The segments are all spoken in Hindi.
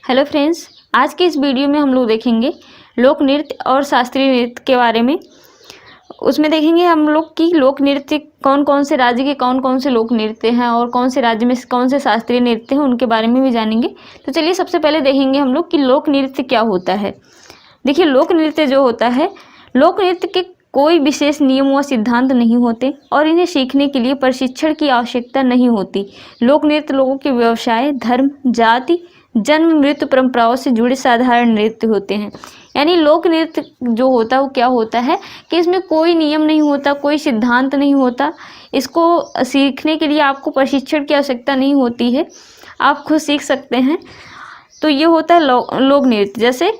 हेलो फ्रेंड्स, आज के इस वीडियो में हम लोग देखेंगे लोक नृत्य और शास्त्रीय नृत्य के बारे में। उसमें देखेंगे हम लोग कि लोक नृत्य कौन कौन से राज्य के कौन कौन से लोक नृत्य हैं और कौन से राज्य में कौन से शास्त्रीय नृत्य हैं, उनके बारे में भी जानेंगे। तो चलिए सबसे पहले देखेंगे हम लोग कि लोक नृत्य क्या होता है। देखिए, लोक नृत्य जो होता है, लोक नृत्य के कोई विशेष नियम व सिद्धांत नहीं होते और इन्हें सीखने के लिए प्रशिक्षण की आवश्यकता नहीं होती। लोक नृत्य लोगों के व्यवसाय, धर्म, जाति, जन्म, मृत्यु परंपराओं से जुड़े साधारण नृत्य होते हैं। यानी लोक नृत्य जो होता है वो क्या होता है कि इसमें कोई नियम नहीं होता, कोई सिद्धांत नहीं होता। इसको सीखने के लिए आपको प्रशिक्षण की आवश्यकता नहीं होती है, आप खुद सीख सकते हैं। तो ये होता है लोक नृत्य। जैसे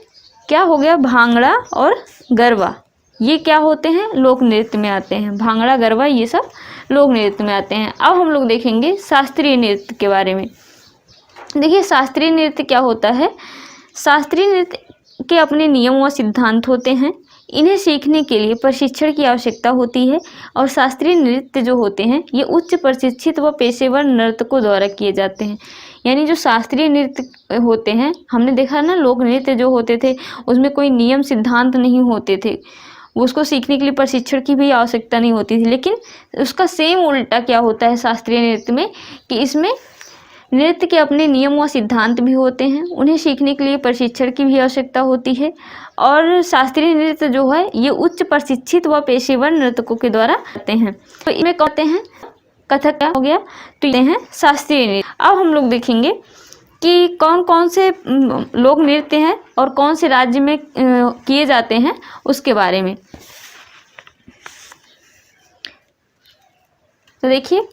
क्या हो गया, भांगड़ा और गरबा, ये क्या होते हैं, लोक नृत्य में आते हैं। भांगड़ा, गरबा ये सब लोक नृत्य में आते हैं। अब हम लोग देखेंगे शास्त्रीय नृत्य के बारे में। देखिए, शास्त्रीय नृत्य क्या होता है। शास्त्रीय नृत्य के अपने नियम व सिद्धांत होते हैं। इन्हें सीखने के लिए प्रशिक्षण की आवश्यकता होती है और शास्त्रीय नृत्य जो होते हैं ये उच्च प्रशिक्षित व पेशेवर नर्तकों द्वारा किए जाते हैं। यानी जो शास्त्रीय नृत्य होते हैं, हमने देखा ना, लोक नृत्य जो होते थे उसमें कोई नियम सिद्धांत नहीं होते थे, उसको सीखने के लिए प्रशिक्षण की भी आवश्यकता नहीं होती थी। लेकिन उसका सेम उल्टा क्या होता है शास्त्रीय नृत्य में कि इसमें नृत्य के अपने नियम व सिद्धांत भी होते हैं, उन्हें सीखने के लिए प्रशिक्षण की भी आवश्यकता होती है। और शास्त्रीय नृत्य जो है ये उच्च प्रशिक्षित व पेशेवर नर्तकों के द्वारा आते हैं। तो इनमें कहते हैं कथक क्या हो गया, तो ये हैं शास्त्रीय नृत्य। अब हम लोग देखेंगे कि कौन कौन से लोक नृत्य हैं और कौन से राज्य में किए जाते हैं उसके बारे में। तो देखिए,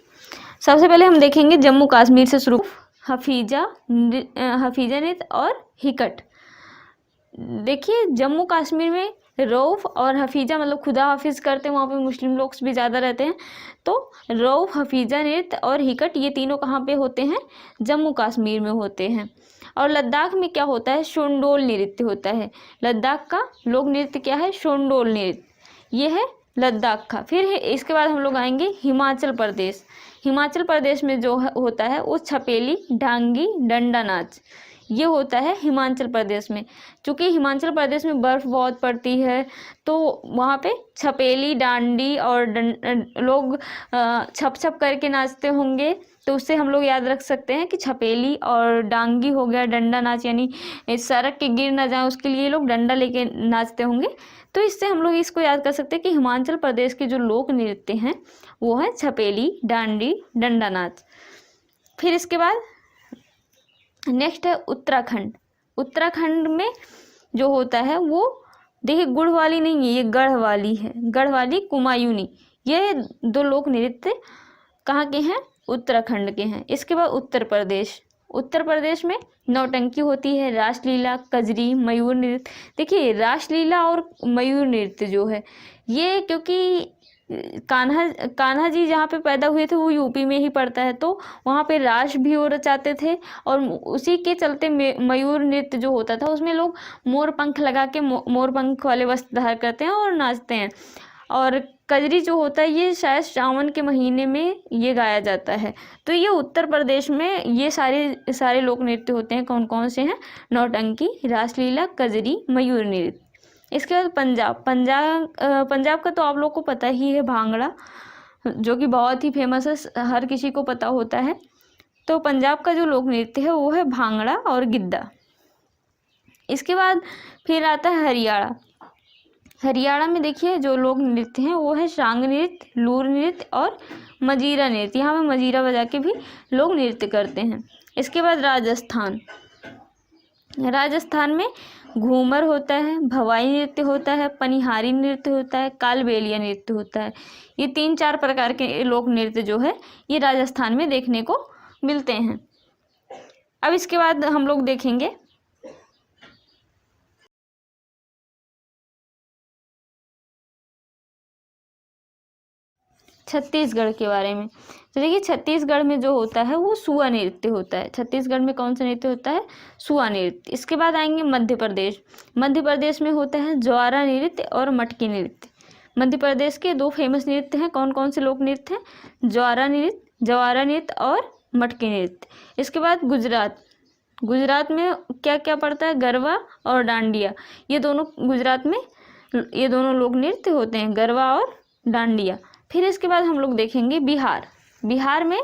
सबसे पहले हम देखेंगे जम्मू कश्मीर से शुरू। हफीजा नृत्य और हिकट। देखिए, जम्मू कश्मीर में रऊफ और हफीजा मतलब खुदा हाफिज करते हैं, वहाँ पे मुस्लिम लोग भी ज़्यादा रहते हैं। तो रऊफ, हफीजा नृत्य और हिकट ये तीनों कहाँ पे होते हैं, जम्मू कश्मीर में होते हैं। और लद्दाख में क्या होता है, शोंडोल नृत्य होता है। लद्दाख का लोक नृत्य क्या है, शोंडोल नृत्य, ये है लद्दाख का। फिर इसके बाद हम लोग आएंगे हिमाचल प्रदेश। हिमाचल प्रदेश में जो होता है वो छपेली, डांगी, डंडा नाच, ये होता है हिमाचल प्रदेश में। क्योंकि हिमाचल प्रदेश में बर्फ़ बहुत पड़ती है तो वहाँ पे छपेली, डांडी और लोग छप छप करके नाचते होंगे। तो उससे हम लोग याद रख सकते हैं कि छपेली और डांगी हो गया, डंडा नाच यानी सड़क के गिर ना जाए उसके लिए लोग डंडा लेके नाचते होंगे। तो इससे हम लोग इसको याद कर सकते हैं कि हिमाचल प्रदेश के जो लोक नृत्य हैं वो है छपेली, डांडी, डंडा नाच। फिर इसके बाद नेक्स्ट है उत्तराखंड। उत्तराखंड में जो होता है वो देखिए गुड़ वाली नहीं है, ये गढ़ वाली है, गढ़ वाली, कुमायूनी। ये दो लोक नृत्य कहाँ के हैं, उत्तराखंड के हैं। इसके बाद उत्तर प्रदेश। उत्तर प्रदेश में नौटंकी होती है, रासलीला, कजरी, मयूर नृत्य। देखिए, रासलीला और मयूर नृत्य जो है ये, क्योंकि कान्हा जी जहाँ पे पैदा हुए थे वो यूपी में ही पड़ता है, तो वहाँ पे रास भी हो रचाते थे। और उसी के चलते मयूर नृत्य जो होता था उसमें लोग मोर पंख लगा के मोर पंख वाले वस्त्र धारण करते हैं और नाचते हैं। और कजरी जो होता है ये शायद सावन के महीने में ये गाया जाता है। तो ये उत्तर प्रदेश में ये सारे लोक नृत्य होते हैं। कौन कौन से हैं, नौटंकी, रासलीला, कजरी, मयूर नृत्य। इसके बाद पंजाब का तो आप लोग को पता ही है, भांगड़ा, जो कि बहुत ही फेमस है, हर किसी को पता होता है। तो पंजाब का जो लोक नृत्य है वो है भांगड़ा और गिद्दा। इसके बाद फिर आता है हरियाणा। हरियाणा में देखिए जो लोक नृत्य हैं वो है शांग नृत्य, लूर नृत्य और मजीरा नृत्य। यहाँ पे मजीरा बजा के भी लोग नृत्य करते हैं। इसके बाद राजस्थान। राजस्थान में घूमर होता है, भवाई नृत्य होता है, पनिहारी नृत्य होता है, कालबेलिया नृत्य होता है। ये 3-4 प्रकार के लोक नृत्य जो है ये राजस्थान में देखने को मिलते हैं। अब इसके बाद हम लोग देखेंगे छत्तीसगढ़ के बारे में। तो देखिए, छत्तीसगढ़ में जो होता है वो सुआ नृत्य होता है। छत्तीसगढ़ में कौन सा नृत्य होता है, सुआ नृत्य। इसके बाद आएंगे मध्य प्रदेश। मध्य प्रदेश में होता है ज्वारा नृत्य और मटकी नृत्य। मध्य प्रदेश के 2 फेमस नृत्य हैं। कौन कौन से लोक नृत्य हैं, ज्वारा नृत्य और मटकी नृत्य। इसके बाद गुजरात। गुजरात में क्या क्या पड़ता है, गरबा और डांडिया। ये दोनों गुजरात में ये दोनों लोक नृत्य होते हैं, गरबा और डांडिया। फिर इसके बाद हम लोग देखेंगे बिहार। बिहार में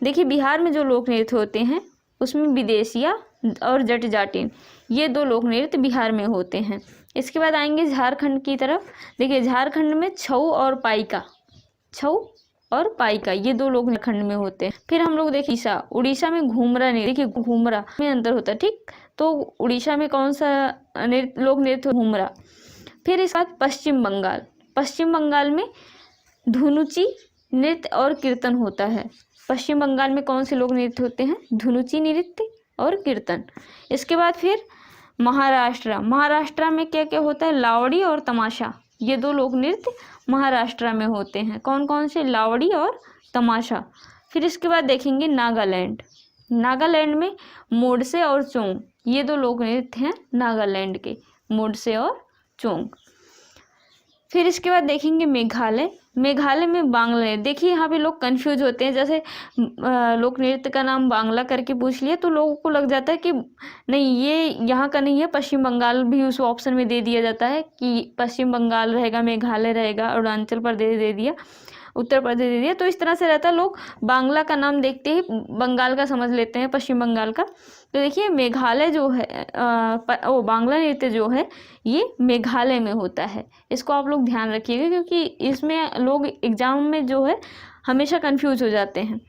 देखिए, बिहार में जो लोक नृत्य होते हैं उसमें विदेशिया और जट जाटिन, ये दो लोक नृत्य बिहार में होते हैं। इसके बाद आएंगे झारखंड की तरफ। देखिए, झारखंड में छऊ और पाइका, छऊ और पाइका ये दो लोग झारखंड में होते हैं। फिर हम लोग देखिए उड़ीसा, उड़ीसा में घूमरा नृत्य। देखिए, घूमरा में अंतर होता है, ठीक। तो उड़ीसा में कौन सा नृत्य, लोक नृत्य, घूमरा। फिर इसके बाद पश्चिम बंगाल। पश्चिम बंगाल में धुनुची नृत्य और कीर्तन होता है। पश्चिम बंगाल में कौन से लोक नृत्य होते हैं, धुनुची नृत्य और कीर्तन। इसके बाद फिर महाराष्ट्र। महाराष्ट्र में क्या क्या होता है, लावड़ी और तमाशा, ये दो लोक नृत्य महाराष्ट्र में होते हैं। कौन कौन से, लावड़ी और तमाशा। फिर इसके बाद देखेंगे नागालैंड। नागालैंड में मोडसे और चोंग, ये दो लोक नृत्य हैं नागालैंड के, मोडसे और चोंग। फिर इसके बाद देखेंगे मेघालय। मेघालय में बांग्ला। देखिए, यहाँ पे लोग कंफ्यूज होते हैं, जैसे लोक नृत्य का नाम बांग्ला करके पूछ लिया तो लोगों को लग जाता है कि नहीं, ये यहाँ का नहीं है, पश्चिम बंगाल भी उस ऑप्शन में दे दिया जाता है कि पश्चिम बंगाल रहेगा, मेघालय रहेगा, अरुणाचल प्रदेश दे दिया, उत्तर प्रदेश दे दिया। तो इस तरह से रहता है, लोग बांग्ला का नाम देखते ही बंगाल का समझ लेते हैं, पश्चिम बंगाल का। तो देखिए, मेघालय जो है बांग्ला नृत्य जो है ये मेघालय में होता है। इसको आप लोग ध्यान रखिएगा, क्योंकि इसमें लोग एग्जाम में जो है हमेशा कंफ्यूज हो जाते हैं।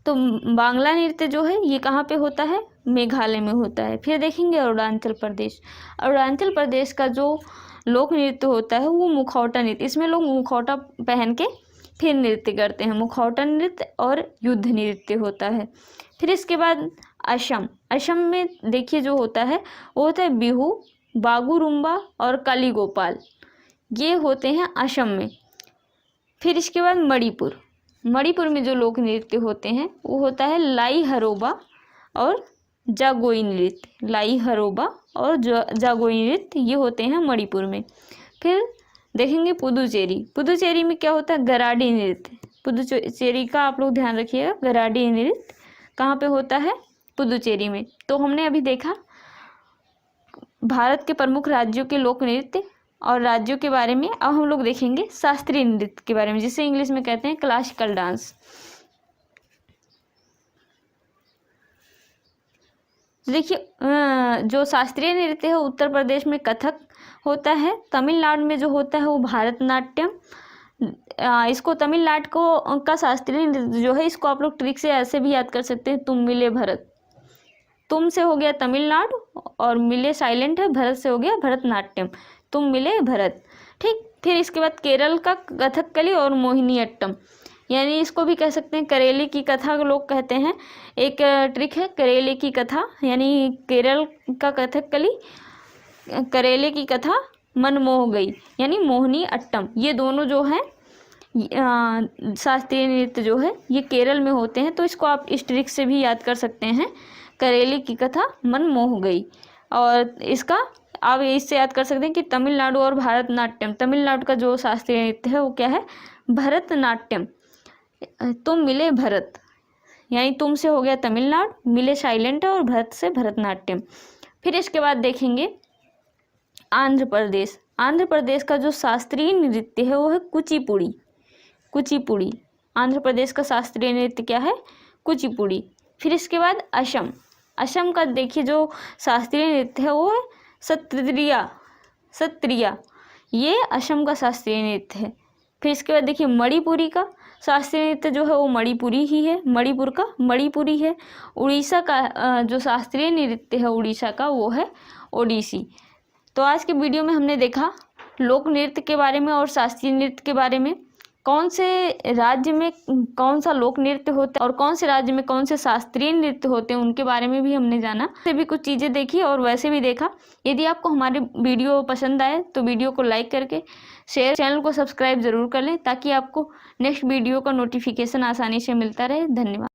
तो बांग्ला नृत्य जो है ये कहाँ पे होता है, मेघालय में होता है। फिर देखेंगे अरुणाचल प्रदेश। अरुणाचल प्रदेश का जो लोक नृत्य होता है वो मुखौटा नृत्य। इसमें लोग मुखौटा पहन के फिर नृत्य करते हैं, मुखौटा नृत्य और युद्ध नृत्य होता है। फिर इसके बाद असम। असम में देखिए जो होता है वो होता है बिहू, बागुरुम्बा और कालीगोपाल, ये होते हैं असम में। फिर इसके बाद मणिपुर। मणिपुर में जो लोक नृत्य होते हैं वो होता है लाई हरोबा और जागोई नृत्य। लाई हरोबा और जागोई नृत्य ये होते हैं मणिपुर में। फिर देखेंगे पुदुचेरी। पुदुचेरी में क्या होता है, गराडी नृत्य। पुदुचेरी का आप लोग ध्यान रखिएगा, गराडी नृत्य कहाँ पे होता है, पुदुचेरी में। तो हमने अभी देखा भारत के प्रमुख राज्यों के लोक नृत्य और राज्यों के बारे में। अब हम लोग देखेंगे शास्त्रीय नृत्य के बारे में, जिसे इंग्लिश में कहते हैं क्लासिकल डांस। देखिए, जो शास्त्रीय नृत्य है उत्तर प्रदेश में कथक होता है, तमिलनाडु में जो होता है वो भारतनाट्यम। इसको तमिलनाडु का शास्त्रीय नृत्य जो है इसको आप लोग ट्रिक से ऐसे भी याद कर सकते हैं, तुम मिले भरत। तुम से हो गया तमिलनाडु और मिले साइलेंट है, भरत से हो गया भरतनाट्यम, तुम मिले भरत, ठीक। फिर इसके बाद केरल का कथकली और मोहिनीअट्टम, यानी इसको भी कह सकते हैं करेले की कथा लोग कहते हैं। एक ट्रिक है करेले की कथा, यानी केरल का कथकली, करेले की कथा, मन मोह गई, यानी मोहिनी अट्टम। ये दोनों जो है शास्त्रीय नृत्य जो है ये केरल में होते हैं। तो इसको आप इस ट्रिक से भी याद कर सकते हैं, करेले की कथा, मन मोह गई। और इसका आप इससे याद कर सकते हैं कि तमिलनाडु और भारतनाट्यम, तमिलनाडु का जो शास्त्रीय नृत्य है वो क्या है, भरतनाट्यम। तुम मिले भरत, यानी तुम से हो गया तमिलनाडु, मिले साइलेंट है और भरत से भरतनाट्यम। फिर इसके बाद देखेंगे आंध्र प्रदेश। आंध्र प्रदेश का जो शास्त्रीय नृत्य है वो है कुचिपुड़ी। कुचिपुड़ी आंध्र प्रदेश का शास्त्रीय नृत्य क्या है, कुचिपुड़ी। फिर इसके बाद असम। असम का देखिए जो शास्त्रीय नृत्य है वो है सत्रिया। सत्रिया ये असम का शास्त्रीय नृत्य है। फिर इसके बाद देखिए मणिपुरी का शास्त्रीय नृत्य जो है वो मणिपुरी ही है, मणिपुर का मणिपुरी है। उड़ीसा का जो शास्त्रीय नृत्य है उड़ीसा का वो है ओडिसी। तो आज के वीडियो में हमने देखा लोक नृत्य के बारे में और शास्त्रीय नृत्य के बारे में, कौन से राज्य में कौन सा लोक नृत्य होता है और कौन से राज्य में कौन से शास्त्रीय नृत्य होते हैं उनके बारे में भी हमने जाना। से भी कुछ चीज़ें देखी और वैसे भी देखा। यदि आपको हमारे वीडियो पसंद आए तो वीडियो को लाइक करके शेयर, चैनल को सब्सक्राइब ज़रूर कर लें ताकि आपको नेक्स्ट वीडियो का नोटिफिकेशन आसानी से मिलता रहे। धन्यवाद।